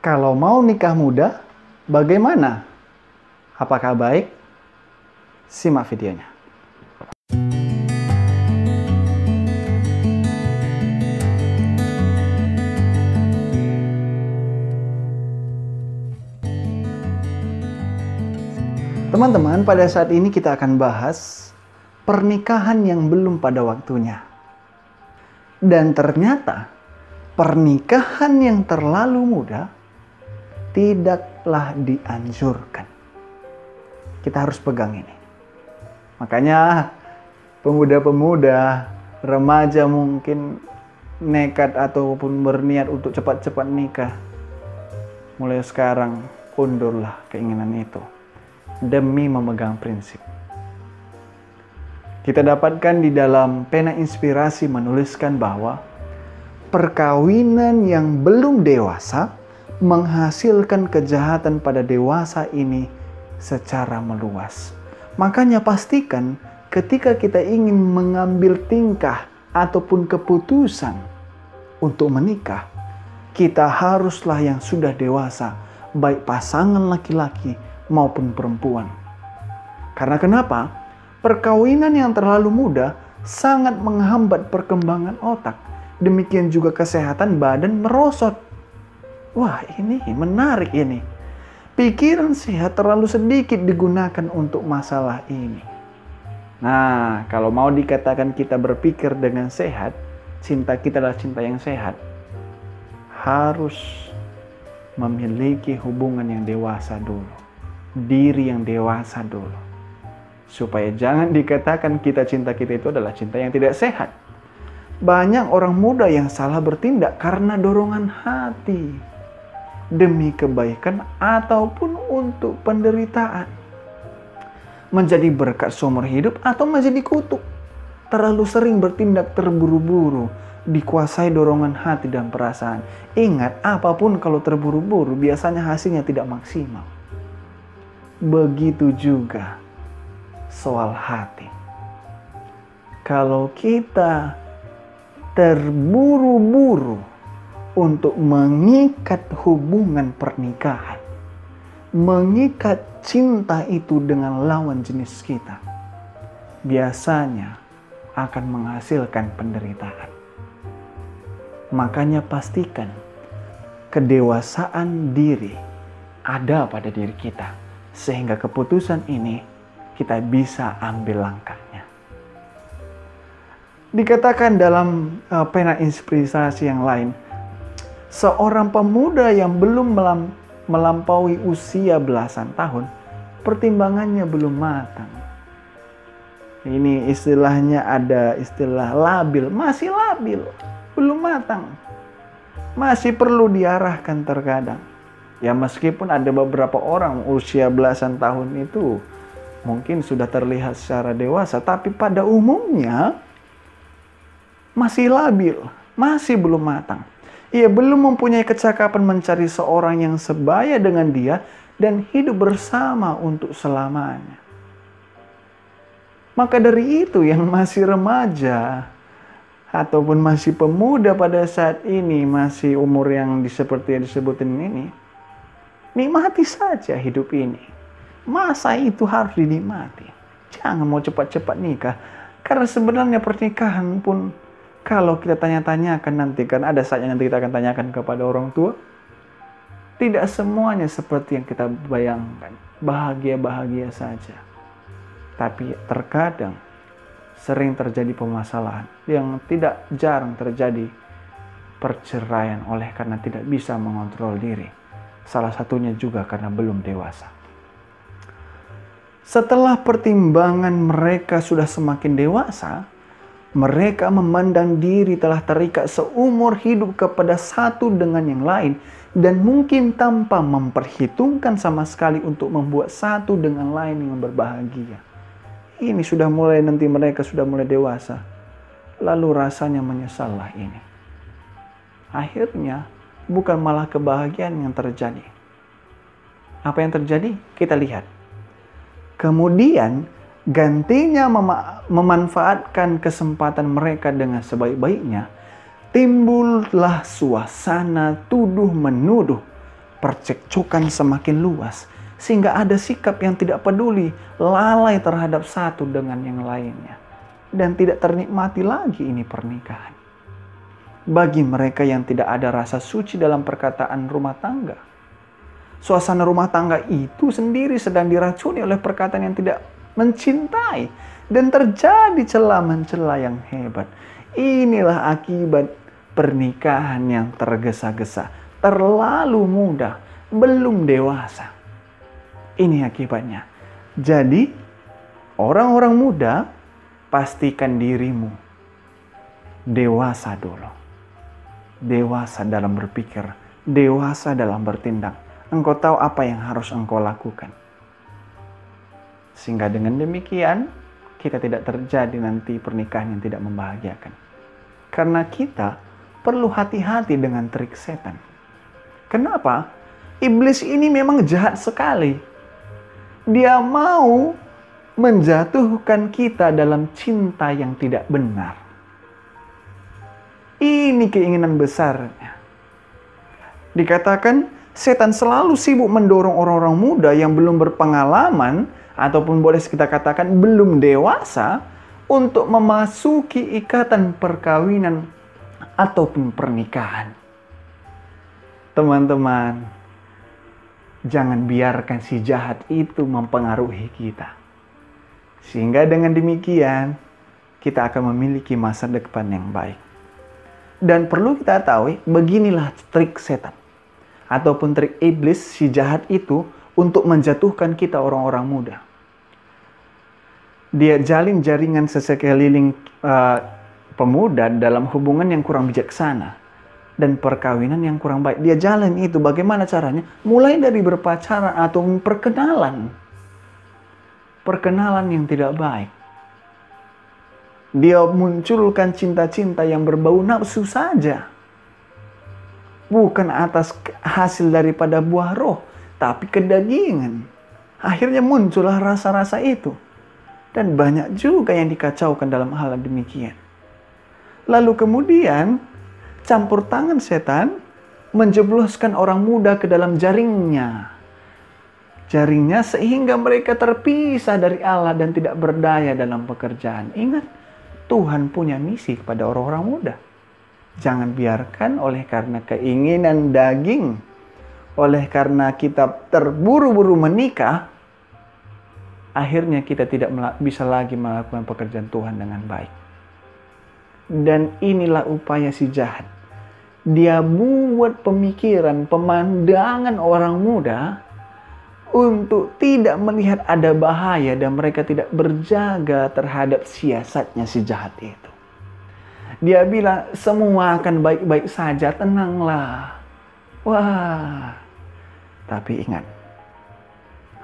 Kalau mau nikah muda, bagaimana? Apakah baik? Simak videonya. Teman-teman, pada saat ini kita akan bahas pernikahan yang belum pada waktunya. Dan ternyata pernikahan yang terlalu muda tidaklah dianjurkan. Kita harus pegang ini. Makanya pemuda-pemuda, remaja mungkin nekat ataupun berniat untuk cepat-cepat nikah. Mulai sekarang undurlah keinginan itu demi memegang prinsip. Kita dapatkan di dalam pena inspirasi menuliskan bahwa perkawinan yang belum dewasa menghasilkan kejahatan pada dewasa ini secara meluas. Makanya pastikan ketika kita ingin mengambil tingkah ataupun keputusan untuk menikah, kita haruslah yang sudah dewasa, baik pasangan laki-laki maupun perempuan. Karena kenapa? Perkawinan yang terlalu muda sangat menghambat perkembangan otak. Demikian juga kesehatan badan merosot. Wah, ini menarik ini. Pikiran sehat terlalu sedikit digunakan untuk masalah ini. Nah, kalau mau dikatakan kita berpikir dengan sehat, cinta kita adalah cinta yang sehat, harus memiliki hubungan yang dewasa dulu. Diri yang dewasa dulu. Supaya jangan dikatakan cinta kita itu adalah cinta yang tidak sehat. Banyak orang muda yang salah bertindak karena dorongan hati. Demi kebaikan ataupun untuk penderitaan. Menjadi berkat seumur hidup atau menjadi kutuk. Terlalu sering bertindak terburu-buru. Dikuasai dorongan hati dan perasaan. Ingat, apapun kalau terburu-buru biasanya hasilnya tidak maksimal. Begitu juga soal hati. Kalau kita terburu-buru untuk mengikat hubungan pernikahan, mengikat cinta itu dengan lawan jenis kita, biasanya akan menghasilkan penderitaan. Makanya pastikan kedewasaan diri ada pada diri kita, sehingga keputusan ini kita bisa ambil langkahnya. Dikatakan dalam pena inspirasi yang lain, seorang pemuda yang belum melampaui usia belasan tahun, pertimbangannya belum matang. Ini istilahnya ada istilah labil, masih labil, belum matang. Masih perlu diarahkan terkadang. Ya meskipun ada beberapa orang usia belasan tahun itu mungkin sudah terlihat secara dewasa, tapi pada umumnya masih labil, masih belum matang. Ia belum mempunyai kecakapan mencari seorang yang sebaya dengan dia dan hidup bersama untuk selamanya. Maka dari itu yang masih remaja ataupun masih pemuda pada saat ini, masih umur yang seperti yang disebutin ini, nikmati saja hidup ini. Masa itu harus dinikmati. Jangan mau cepat-cepat nikah. Karena sebenarnya pernikahan pun kalau kita tanya-tanyakan nanti, kan ada saatnya nanti kita akan tanyakan kepada orang tua. Tidak semuanya seperti yang kita bayangkan. Bahagia-bahagia saja. Tapi terkadang sering terjadi permasalahan yang tidak jarang terjadi perceraian oleh karena tidak bisa mengontrol diri. Salah satunya juga karena belum dewasa. Setelah pertimbangan mereka sudah semakin dewasa, mereka memandang diri telah terikat seumur hidup kepada satu dengan yang lain dan mungkin tanpa memperhitungkan sama sekali untuk membuat satu dengan lain yang berbahagia. Ini sudah mulai nanti mereka sudah mulai dewasa. Lalu rasanya menyesallah ini. Akhirnya bukan malah kebahagiaan yang terjadi. Apa yang terjadi? Kita lihat. Kemudian gantinya memanfaatkan kesempatan mereka dengan sebaik-baiknya, timbullah suasana tuduh-menuduh percekcokan semakin luas, sehingga ada sikap yang tidak peduli, lalai terhadap satu dengan yang lainnya. Dan tidak ternikmati lagi ini pernikahan. Bagi mereka yang tidak ada rasa suci dalam perkataan rumah tangga, suasana rumah tangga itu sendiri sedang diracuni oleh perkataan yang tidak mencintai, dan terjadi celah-mencela yang hebat. Inilah akibat pernikahan yang tergesa-gesa, terlalu muda, belum dewasa. Ini akibatnya. Jadi, orang-orang muda, pastikan dirimu dewasa dulu. Dewasa dalam berpikir, dewasa dalam bertindak. Engkau tahu apa yang harus engkau lakukan. Sehingga dengan demikian, kita tidak terjadi nanti pernikahan yang tidak membahagiakan. Karena kita perlu hati-hati dengan trik setan. Kenapa? Iblis ini memang jahat sekali. Dia mau menjatuhkan kita dalam cinta yang tidak benar. Ini keinginan besarnya. Dikatakan setan selalu sibuk mendorong orang-orang muda yang belum berpengalaman, ataupun boleh kita katakan belum dewasa, untuk memasuki ikatan perkawinan ataupun pernikahan. Teman-teman, jangan biarkan si jahat itu mempengaruhi kita. Sehingga dengan demikian, kita akan memiliki masa depan yang baik. Dan perlu kita tahu, beginilah trik setan. Ataupun trik iblis, si jahat itu, untuk menjatuhkan kita orang-orang muda. Dia jalin jaringan sekeliling pemuda dalam hubungan yang kurang bijaksana. Dan perkawinan yang kurang baik. Dia jalin itu, bagaimana caranya? Mulai dari berpacaran atau perkenalan. Perkenalan yang tidak baik. Dia munculkan cinta-cinta yang berbau nafsu saja. Bukan atas hasil daripada buah roh, tapi kedagingan. Akhirnya muncullah rasa-rasa itu. Dan banyak juga yang dikacaukan dalam hal demikian. Lalu kemudian, campur tangan setan menjebloskan orang muda ke dalam jaringnya. Jaringnya sehingga mereka terpisah dari Allah dan tidak berdaya dalam pekerjaan. Ingat, Tuhan punya misi kepada orang-orang muda. Jangan biarkan oleh karena keinginan daging, oleh karena kita terburu-buru menikah, akhirnya kita tidak bisa lagi melakukan pekerjaan Tuhan dengan baik. Dan inilah upaya si jahat. Dia buat pemikiran, pemandangan orang muda untuk tidak melihat ada bahaya dan mereka tidak berjaga terhadap siasatnya si jahat itu. Dia bilang semua akan baik-baik saja, tenanglah. Wah, tapi ingat,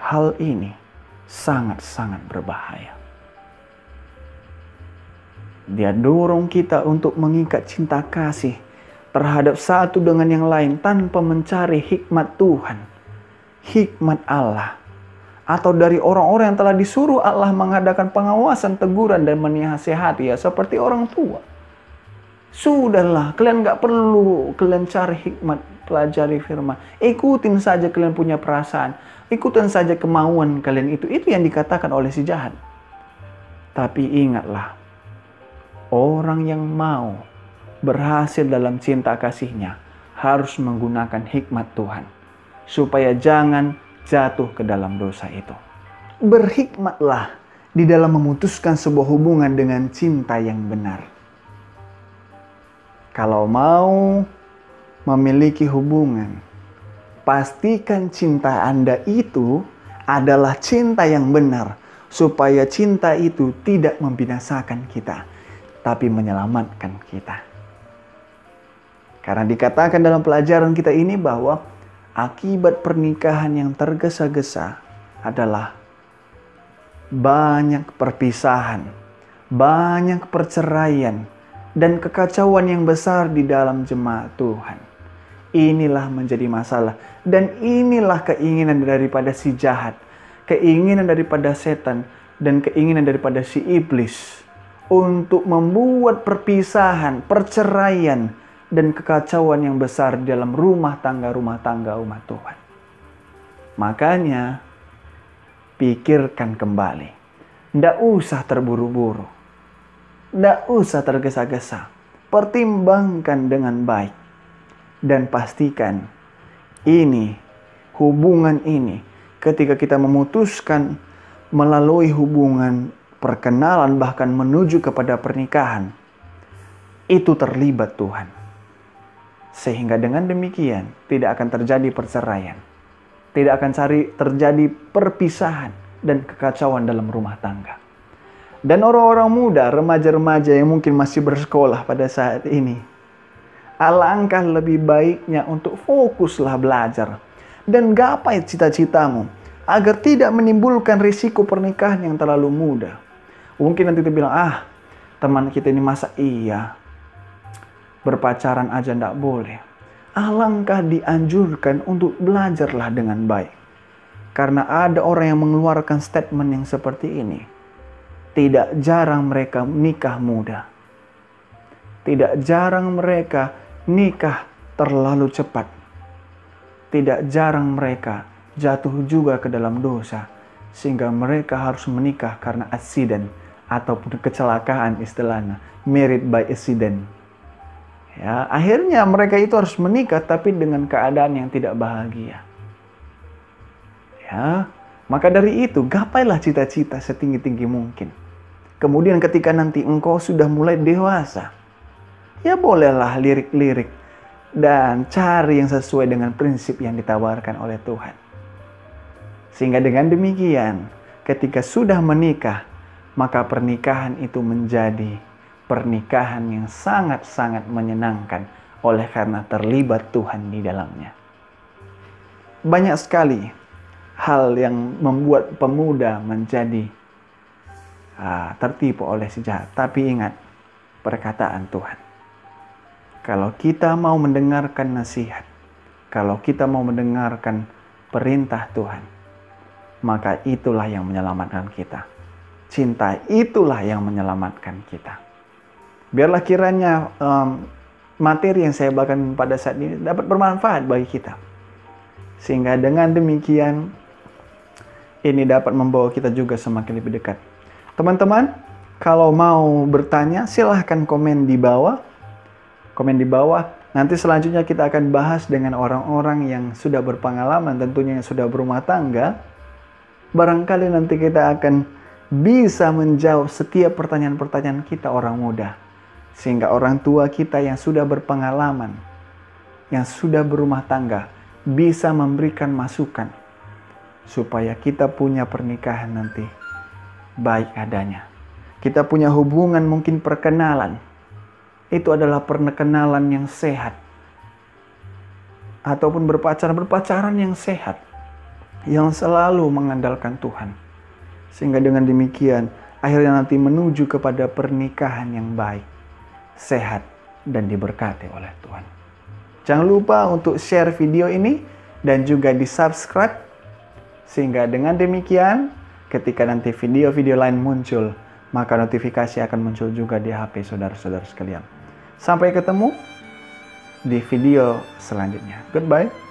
hal ini sangat-sangat berbahaya. Dia dorong kita untuk mengikat cinta kasih terhadap satu dengan yang lain tanpa mencari hikmat Tuhan, hikmat Allah, atau dari orang-orang yang telah disuruh Allah mengadakan pengawasan, teguran, dan menasihati, ya seperti orang tua. Sudahlah, kalian gak perlu kalian cari hikmat, pelajari firman. Ikutin saja kalian punya perasaan, ikutin saja kemauan kalian itu. Itu yang dikatakan oleh si jahat. Tapi ingatlah, orang yang mau berhasil dalam cinta kasihnya harus menggunakan hikmat Tuhan, supaya jangan jatuh ke dalam dosa itu. Berhikmatlah di dalam memutuskan sebuah hubungan dengan cinta yang benar. Kalau mau memiliki hubungan, pastikan cinta Anda itu adalah cinta yang benar, supaya cinta itu tidak membinasakan kita, tapi menyelamatkan kita. Karena dikatakan dalam pelajaran kita ini bahwa akibat pernikahan yang tergesa-gesa adalah banyak perpisahan, banyak perceraian, dan kekacauan yang besar di dalam jemaat Tuhan. Inilah menjadi masalah. Dan inilah keinginan daripada si jahat, keinginan daripada setan, dan keinginan daripada si iblis untuk membuat perpisahan, perceraian, dan kekacauan yang besar di dalam rumah tangga umat Tuhan. Makanya, pikirkan kembali. Tidak usah terburu-buru. Tidak usah tergesa-gesa. Pertimbangkan dengan baik. Dan pastikan hubungan ini, ketika kita memutuskan melalui hubungan perkenalan bahkan menuju kepada pernikahan, itu terlibat Tuhan. Sehingga dengan demikian tidak akan terjadi perceraian. Tidak akan terjadi perpisahan dan kekacauan dalam rumah tangga. Dan orang-orang muda, remaja-remaja yang mungkin masih bersekolah pada saat ini, alangkah lebih baiknya untuk fokuslah belajar dan gapai cita-citamu agar tidak menimbulkan risiko pernikahan yang terlalu muda. Mungkin nanti dia bilang, teman kita ini masa iya berpacaran aja ndak boleh. Alangkah dianjurkan untuk belajarlah dengan baik. Karena ada orang yang mengeluarkan statement yang seperti ini. Tidak jarang mereka nikah muda. Tidak jarang mereka nikah terlalu cepat. Tidak jarang mereka jatuh juga ke dalam dosa. Sehingga mereka harus menikah karena accident ataupun kecelakaan istilahnya. Married by accident. Ya, akhirnya mereka itu harus menikah tapi dengan keadaan yang tidak bahagia. Ya, maka dari itu gapailah cita-cita setinggi-tinggi mungkin. Kemudian ketika nanti engkau sudah mulai dewasa, ya bolehlah lirik-lirik dan cari yang sesuai dengan prinsip yang ditawarkan oleh Tuhan. Sehingga dengan demikian, ketika sudah menikah, maka pernikahan itu menjadi pernikahan yang sangat-sangat menyenangkan oleh karena terlibat Tuhan di dalamnya. Banyak sekali hal yang membuat pemuda menjadi tertipu oleh si jahat. Tapi ingat perkataan Tuhan. Kalau kita mau mendengarkan nasihat, kalau kita mau mendengarkan perintah Tuhan, maka itulah yang menyelamatkan kita. Cinta itulah yang menyelamatkan kita. Biarlah kiranya materi yang saya bagikan pada saat ini dapat bermanfaat bagi kita. Sehingga dengan demikian, ini dapat membawa kita juga semakin lebih dekat. Teman-teman, kalau mau bertanya, silahkan komen di bawah. Komen di bawah. Nanti selanjutnya kita akan bahas dengan orang-orang yang sudah berpengalaman, tentunya yang sudah berumah tangga. Barangkali nanti kita akan bisa menjawab setiap pertanyaan-pertanyaan kita orang muda. Sehingga orang tua kita yang sudah berpengalaman, yang sudah berumah tangga, bisa memberikan masukan. Supaya kita punya pernikahan nanti baik adanya. Kita punya hubungan mungkin perkenalan. Itu adalah perkenalan yang sehat. Ataupun berpacaran yang sehat. Yang selalu mengandalkan Tuhan. Sehingga dengan demikian, akhirnya nanti menuju kepada pernikahan yang baik, sehat, dan diberkati oleh Tuhan. Jangan lupa untuk share video ini dan juga di-subscribe. Sehingga dengan demikian, ketika nanti video-video lain muncul, maka notifikasi akan muncul juga di HP saudara-saudara sekalian. Sampai ketemu di video selanjutnya. Goodbye.